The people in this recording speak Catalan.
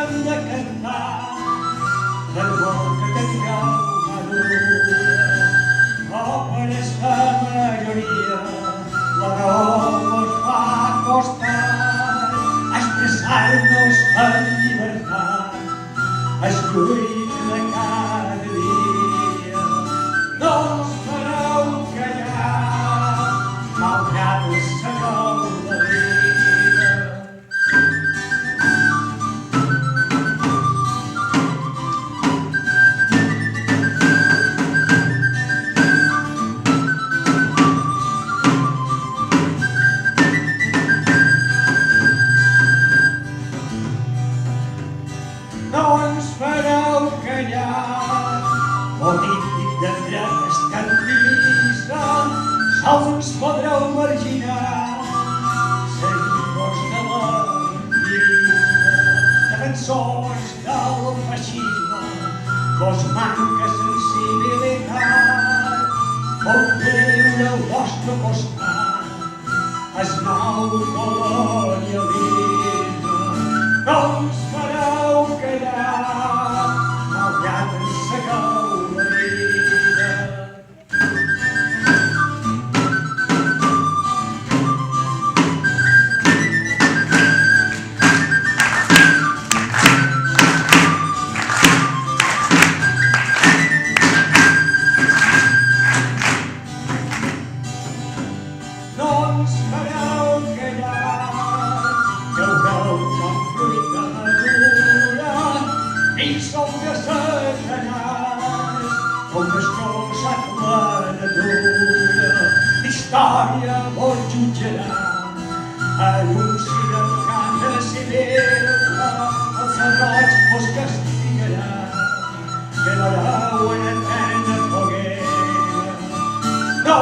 hem de cantar del món que tingueu madura. Oh, per esta majoria la raó mos fa costar expressar-nos en llibertat, es lluita de cada dia. No ens fareu callar, malgrat us segueu la vida. No ens fareu callar, polític de dret escandalista, sols ens podreu marginar, seguidors de la mentida, defensors del feixisme, vos manca sensibilitat, vol viure al vostre costat, el nou colonialisme. No ens fareu callar, malgrat ens segueu la vida. No ens fareu callar, que ho veu com fruita madura, ells som de Satanàs, com destrossat la natura. L'història vos jutjarà, anunci de guerra civil, el serroig vos castigarà, quedareu en eterna foguera. No